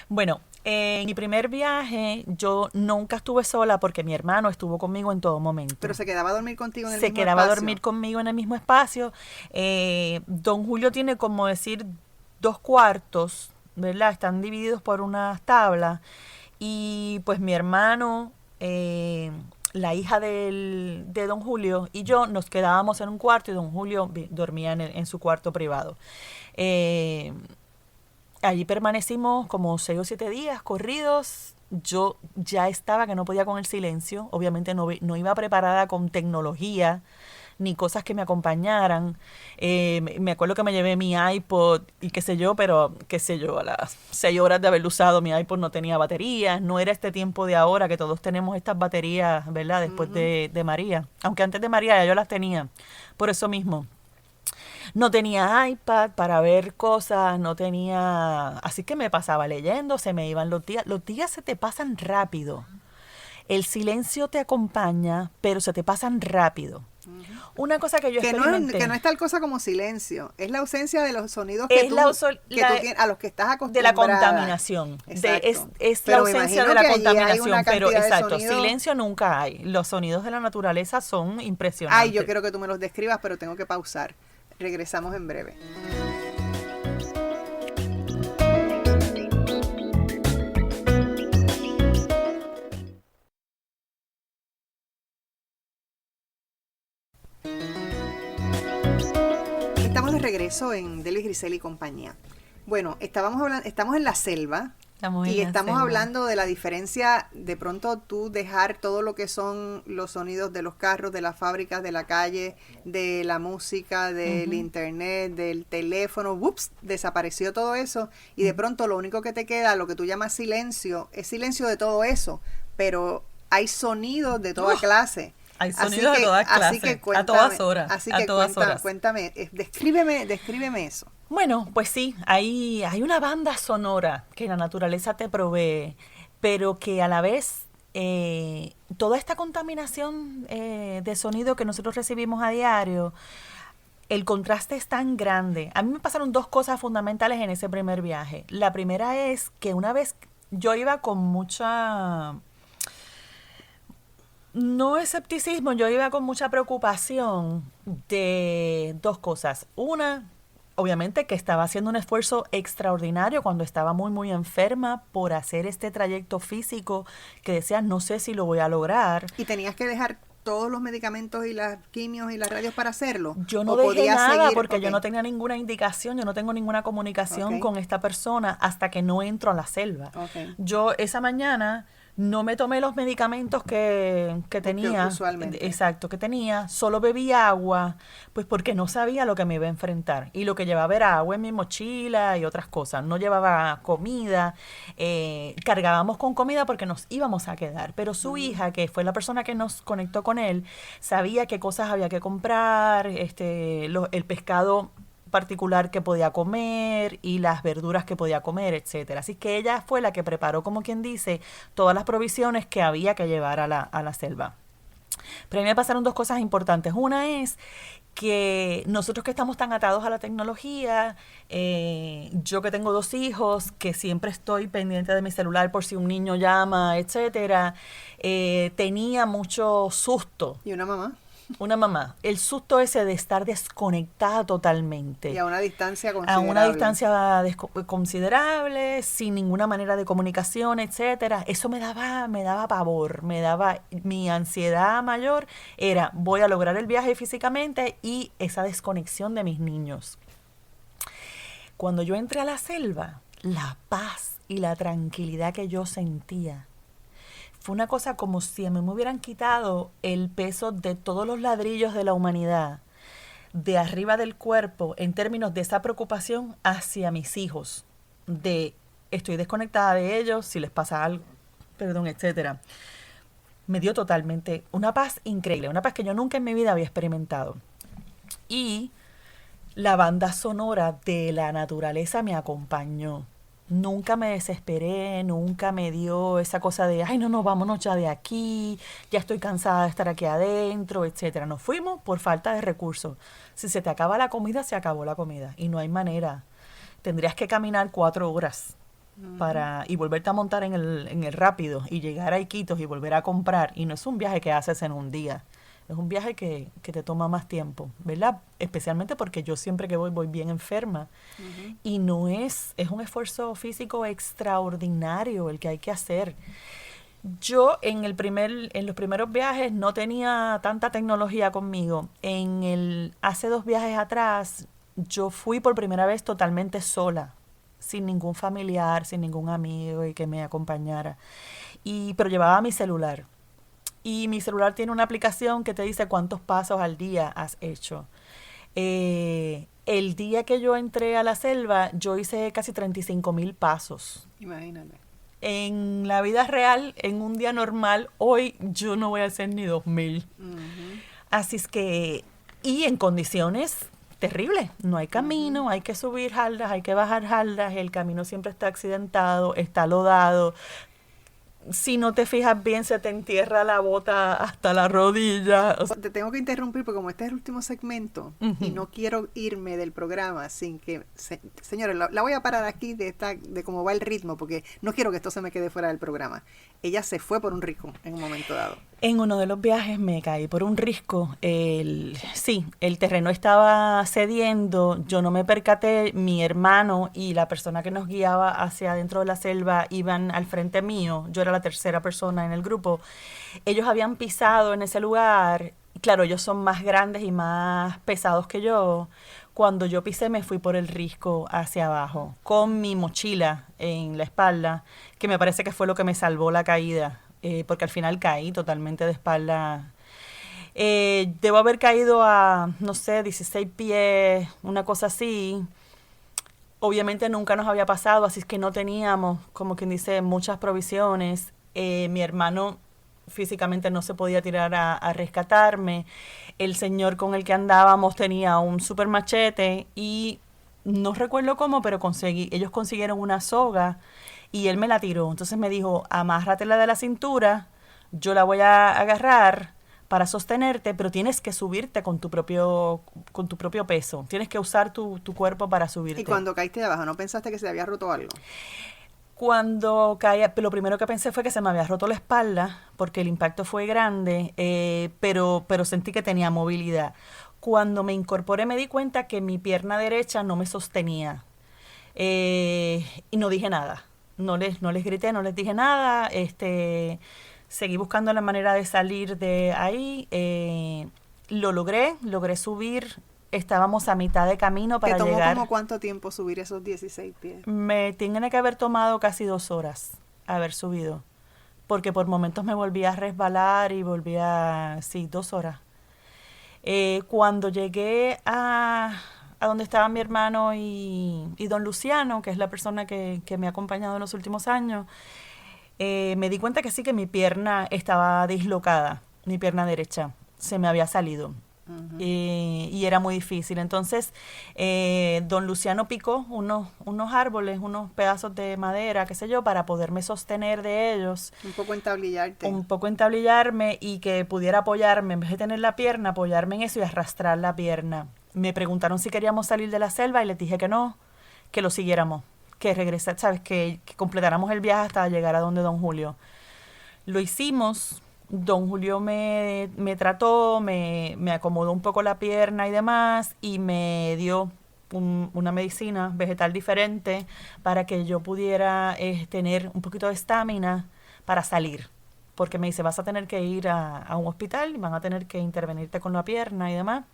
Bueno, en mi primer viaje yo nunca estuve sola porque mi hermano estuvo conmigo en todo momento.
¿Pero se quedaba a dormir contigo en el mismo espacio?
Se quedaba a dormir conmigo en el mismo espacio. Don Julio tiene, como decir, 2 cuartos, ¿verdad? Están divididos por unas tablas. Y pues mi hermano, la hija de don Julio y yo nos quedábamos en un cuarto y don Julio dormía en su cuarto privado. Allí permanecimos como 6 o 7 días corridos. Yo ya estaba que no podía con el silencio. Obviamente no iba preparada con tecnología ni cosas que me acompañaran. Me acuerdo que me llevé mi iPod y qué sé yo, pero qué sé yo, a las 6 horas de haberlo usado mi iPod no tenía baterías. No era este tiempo de ahora que todos tenemos estas baterías, ¿verdad? Después de María. Aunque antes de María ya yo las tenía. Por eso mismo. No tenía iPad para ver cosas, no tenía... Así que me pasaba leyendo, se me iban los días. Los días se te pasan rápido. El silencio te acompaña, pero se te pasan rápido. Una cosa que yo experimenté...
Que no es tal cosa como silencio, es la ausencia de los sonidos que tú tienes, a los que estás acostumbrada.
De la contaminación. Es la ausencia de la contaminación, pero exacto, silencio nunca hay. Los sonidos de la naturaleza son impresionantes.
Ay, yo quiero que tú me los describas, pero tengo que pausar. Regresamos en breve. Estamos de regreso en Delvis Grisel y compañía. Bueno, estamos en la selva. Estamos hablando de la diferencia, de pronto tú dejar todo lo que son los sonidos de los carros, de las fábricas, de la calle, de la música, del internet, del teléfono, desapareció todo eso y de pronto lo único que te queda, lo que tú llamas silencio, es silencio de todo eso, pero hay sonidos de toda clase.
Hay sonidos de todas clases, a todas horas.
Así que cuéntame, descríbeme eso.
Bueno, pues sí, hay una banda sonora que la naturaleza te provee, pero que a la vez toda esta contaminación de sonido que nosotros recibimos a diario, el contraste es tan grande. A mí me pasaron 2 cosas fundamentales en ese primer viaje. La primera es que una vez yo iba con mucha... No escepticismo, yo iba con mucha preocupación de 2 cosas. Una, obviamente que estaba haciendo un esfuerzo extraordinario cuando estaba muy, muy enferma por hacer este trayecto físico que decía, no sé si lo voy a lograr.
¿Y tenías que dejar todos los medicamentos y las quimios y las radios para hacerlo?
Yo no
¿O
dejé
podías
nada
seguir?
porque
Ok.
yo no tenía ninguna indicación, yo no tengo ninguna comunicación
Ok.
con esta persona hasta que no entro a la selva.
Ok.
Yo esa mañana no me tomé los medicamentos que tenía.
usualmente.
Exacto, que tenía. Solo bebí agua, pues porque no sabía lo que me iba a enfrentar. Y lo que llevaba era agua en mi mochila y otras cosas. No llevaba comida. Cargábamos con comida porque nos íbamos a quedar. Pero su hija, que fue la persona que nos conectó con él, sabía qué cosas había que comprar, el pescado particular que podía comer y las verduras que podía comer, etcétera. Así que ella fue la que preparó, como quien dice, todas las provisiones que había que llevar a la selva. Pero a mí me pasaron dos cosas importantes. Una es que nosotros que estamos tan atados a la tecnología, yo que tengo 2 hijos, que siempre estoy pendiente de mi celular por si un niño llama, etcétera, tenía mucho susto.
¿Y una mamá?
Una mamá, el susto ese de estar desconectada totalmente.
Y a una distancia
A
considerable.
una distancia considerable, sin ninguna manera de comunicación, etcétera. Eso me daba pavor, mi ansiedad mayor era voy a lograr el viaje físicamente y esa desconexión de mis niños. Cuando yo entré a la selva, la paz y la tranquilidad que yo sentía fue una cosa como si me hubieran quitado el peso de todos los ladrillos de la humanidad de arriba del cuerpo en términos de esa preocupación hacia mis hijos, de estoy desconectada de ellos, si les pasa algo, etcétera. Me dio totalmente una paz increíble, una paz que yo nunca en mi vida había experimentado. Y la banda sonora de la naturaleza me acompañó. Nunca me desesperé, nunca me dio esa cosa de, ay, no, vámonos ya de aquí, ya estoy cansada de estar aquí adentro, etcétera. Nos fuimos por falta de recursos. Si se te acaba la comida, se acabó la comida y no hay manera. Tendrías que caminar 4 horas y volverte a montar en el rápido y llegar a Iquitos y volver a comprar. Y no es un viaje que haces en un día. Es un viaje que te toma más tiempo, ¿verdad? Especialmente porque yo siempre que voy bien enferma. Y no es un esfuerzo físico extraordinario el que hay que hacer. Yo en los primeros viajes no tenía tanta tecnología conmigo. Hace 2 viajes atrás, yo fui por primera vez totalmente sola, sin ningún familiar, sin ningún amigo y que me acompañara. Pero llevaba mi celular. Y mi celular tiene una aplicación que te dice cuántos pasos al día has hecho. El día que yo entré a la selva, yo hice casi 35,000 pasos.
Imagínate.
En la vida real, en un día normal, hoy yo no voy a hacer ni 2,000. Así es que, y en condiciones terribles. No hay camino, hay que subir haldas, hay que bajar haldas, el camino siempre está accidentado, está lodado. Si no te fijas bien, se te entierra la bota hasta la rodilla. O sea,
Te tengo que interrumpir porque como este es el último segmento y no quiero irme del programa sin que... señores, la voy a parar aquí de cómo va el ritmo porque no quiero que esto se me quede fuera del programa. Ella se fue por un risco en un momento dado.
En uno de los viajes me caí por un risco. El terreno estaba cediendo, yo no me percaté, mi hermano y la persona que nos guiaba hacia adentro de la selva iban al frente mío, yo era la tercera persona en el grupo. Ellos habían pisado en ese lugar, claro, ellos son más grandes y más pesados que yo. Cuando yo pisé me fui por el risco hacia abajo, con mi mochila en la espalda, que me parece que fue lo que me salvó la caída. Porque al final caí totalmente de espalda. Debo haber caído a, no sé, 16 pies, una cosa así. Obviamente nunca nos había pasado, así es que no teníamos, como quien dice, muchas provisiones. Mi hermano físicamente no se podía tirar a rescatarme. El señor con el que andábamos tenía un super machete y no recuerdo cómo, pero ellos consiguieron una soga y él me la tiró. Entonces me dijo, amárratela de la cintura, yo la voy a agarrar para sostenerte, pero tienes que subirte con tu propio peso. Tienes que usar tu cuerpo para subirte.
Y cuando caíste de abajo, ¿no pensaste que se había roto algo?
Cuando caí, lo primero que pensé fue que se me había roto la espalda, porque el impacto fue grande, pero sentí que tenía movilidad. Cuando me incorporé me di cuenta que mi pierna derecha no me sostenía. Y no dije nada. No les grité, no les dije nada. Seguí buscando la manera de salir de ahí. Lo logré subir. Estábamos a mitad de camino para
llegar. ¿Te tomó
llegar.
como cuánto tiempo subir esos 16 pies?
Me tiene que haber tomado casi 2 horas haber subido. Porque por momentos me volvía a resbalar y volvía, 2 horas. Cuando llegué a donde estaba mi hermano y don Luciano, que es la persona que me ha acompañado en los últimos años, me di cuenta que sí, que mi pierna estaba dislocada, mi pierna derecha, se me había salido. Uh-huh. Y era muy difícil. Entonces, don Luciano picó unos árboles, unos pedazos de madera, qué sé yo, para poderme sostener de ellos.
Un poco entablillarte.
Un poco entablillarme y que pudiera apoyarme, en vez de tener la pierna, apoyarme en eso y arrastrar la pierna. Me preguntaron si queríamos salir de la selva y les dije que no, que lo siguiéramos, que regresar, ¿sabes? Que completáramos el viaje hasta llegar a donde don Julio. Lo hicimos. Don Julio me trató, me acomodó un poco la pierna y demás, y me dio una medicina vegetal diferente para que yo pudiera tener un poquito de estamina para salir. Porque me dice, vas a tener que ir a un hospital y van a tener que intervenirte con la pierna y demás.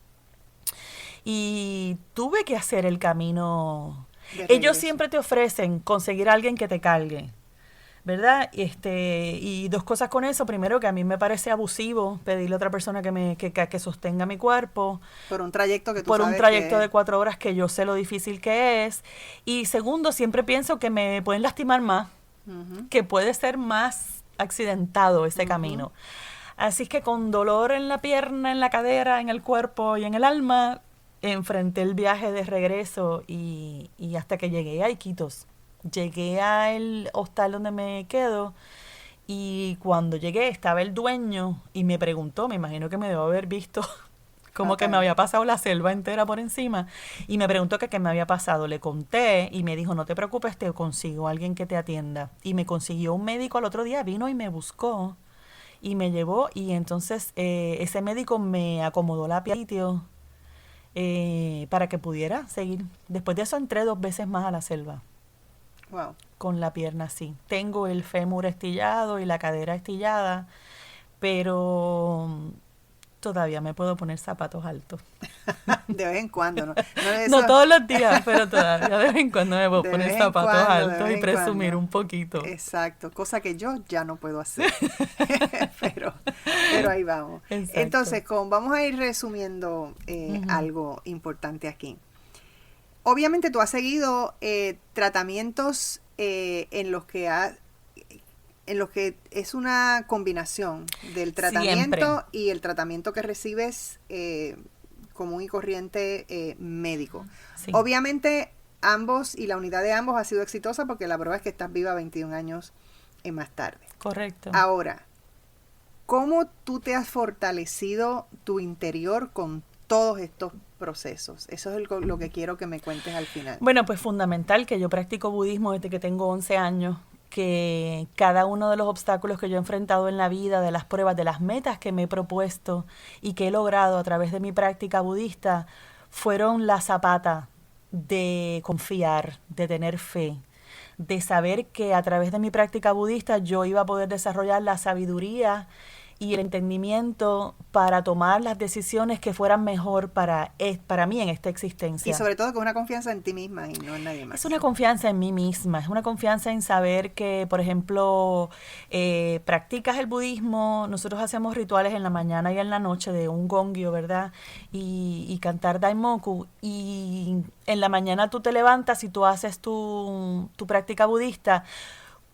Y tuve que hacer el camino. Ellos siempre te ofrecen conseguir a alguien que te cargue, ¿verdad? Y 2 cosas con eso. Primero, que a mí me parece abusivo pedirle a otra persona que sostenga mi cuerpo.
Por un trayecto que tú
por
sabes
un trayecto de 4 horas que yo sé lo difícil que es. Y segundo, siempre pienso que me pueden lastimar más, uh-huh, que puede ser más accidentado ese uh-huh camino. Así que con dolor en la pierna, en la cadera, en el cuerpo y en el alma, enfrenté el viaje de regreso y hasta que llegué a Iquitos. Llegué al hostal donde me quedo y cuando llegué estaba el dueño y me preguntó, me imagino que me debo haber visto como que me había pasado la selva entera por encima, y me preguntó que qué me había pasado. Le conté y me dijo, no te preocupes, te consigo a alguien que te atienda. Y me consiguió un médico al otro día, vino y me buscó y me llevó, y entonces ese médico me acomodó la pierna para que pudiera seguir. Después de eso entré 2 veces más a la selva.
Wow. Con
la pierna así. Tengo el fémur estillado y la cadera estillada, pero todavía me puedo poner zapatos altos.
De vez en cuando, ¿no?
No todos los días, pero todavía de vez en cuando me puedo poner zapatos altos y presumir un poquito.
Exacto, cosa que yo ya no puedo hacer. pero ahí vamos.
Exacto.
Entonces, vamos a ir resumiendo uh-huh algo importante aquí. Obviamente tú has seguido tratamientos en los que es una combinación del tratamiento siempre y el tratamiento que recibes común y corriente médico.
Sí.
Obviamente ambos y la unidad de ambos ha sido exitosa porque la prueba es que estás viva 21 años más tarde.
Correcto.
Ahora, ¿cómo tú te has fortalecido tu interior con todos estos procesos? Eso es lo que quiero que me cuentes al final.
Bueno, pues fundamental, que yo practico budismo desde que tengo 11 años, que cada uno de los obstáculos que yo he enfrentado en la vida, de las pruebas, de las metas que me he propuesto y que he logrado a través de mi práctica budista, fueron la zapata de confiar, de tener fe, de saber que a través de mi práctica budista yo iba a poder desarrollar la sabiduría y el entendimiento para tomar las decisiones que fueran mejor para mí en esta existencia.
Y sobre todo con una confianza en ti misma y no en nadie más.
Es una confianza en mí misma, es una confianza en saber que, por ejemplo, practicas el budismo, nosotros hacemos rituales en la mañana y en la noche de un gongyo, ¿verdad? Y cantar Daimoku, y en la mañana tú te levantas y tú haces tu práctica budista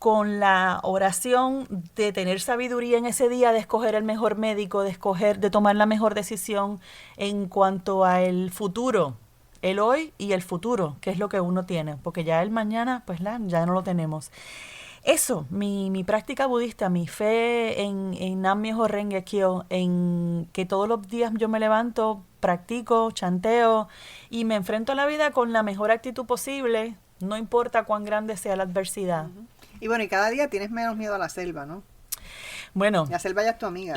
con la oración de tener sabiduría en ese día, de escoger el mejor médico, de tomar la mejor decisión en cuanto a el futuro, el hoy y el futuro, que es lo que uno tiene, porque ya el mañana, pues ya no lo tenemos. Eso, mi práctica budista, mi fe en Nam-myoho Renge Kyo, en que todos los días yo me levanto, practico, chanteo y me enfrento a la vida con la mejor actitud posible, no importa cuán grande sea la adversidad.
Uh-huh. Y bueno, y cada día tienes menos miedo a la selva, ¿no?
Bueno,
Ya Selva ya es tu amiga.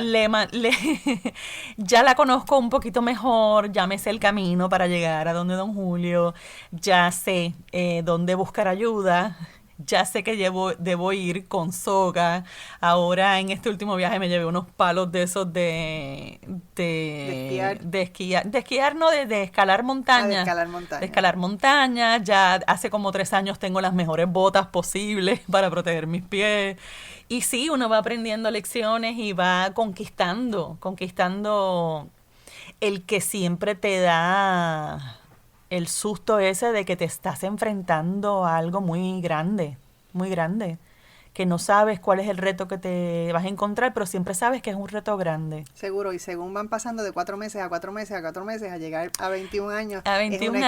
ya la conozco un poquito mejor, ya me sé el camino para llegar a donde don Julio, ya sé dónde buscar ayuda, ya sé que debo ir con soga. Ahora en este último viaje me llevé unos palos de esos de esquiar, no, de escalar montaña.
De escalar montaña.
De escalar montaña. Ya hace como 3 años tengo las mejores botas posibles para proteger mis pies. Y sí, uno va aprendiendo lecciones y va conquistando el que siempre te da el susto ese de que te estás enfrentando a algo muy grande, que no sabes cuál es el reto que te vas a encontrar, pero siempre sabes que es un reto grande.
Seguro, y según van pasando de 4 meses a 4 meses a 4 meses a llegar a 21 años,
A 21
es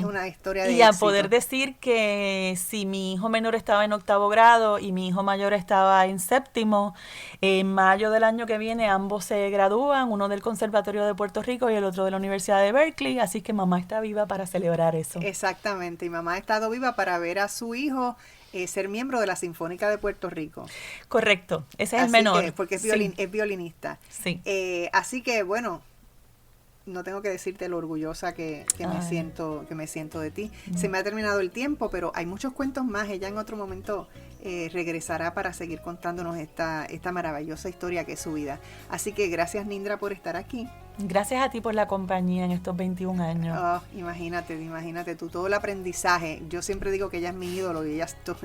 una historia de
y a
éxito.
poder decir que si mi hijo menor estaba en 8º grado y mi hijo mayor estaba en 7º, en mayo del año que viene ambos se gradúan, uno del Conservatorio de Puerto Rico y el otro de la Universidad de Berkeley, así que mamá está viva para celebrar eso.
Exactamente, y mamá ha estado viva para ver a su hijo ser miembro de la Sinfónica de Puerto Rico.
Correcto, ese es el
Así
menor.
que, porque es,
Sí.
es violinista.
Sí.
Así que, bueno, no tengo que decirte lo orgullosa que me siento de ti. Se me ha terminado el tiempo, pero hay muchos cuentos más. Ella en otro momento regresará para seguir contándonos esta maravillosa historia que es su vida. Así que gracias, Nindra, por estar aquí.
Gracias a ti por la compañía en estos 21 años.
Oh, imagínate tú, todo el aprendizaje. Yo siempre digo que ella es mi ídolo y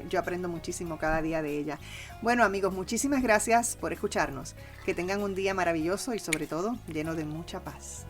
yo aprendo muchísimo cada día de ella. Bueno, amigos, muchísimas gracias por escucharnos. Que tengan un día maravilloso y sobre todo lleno de mucha paz.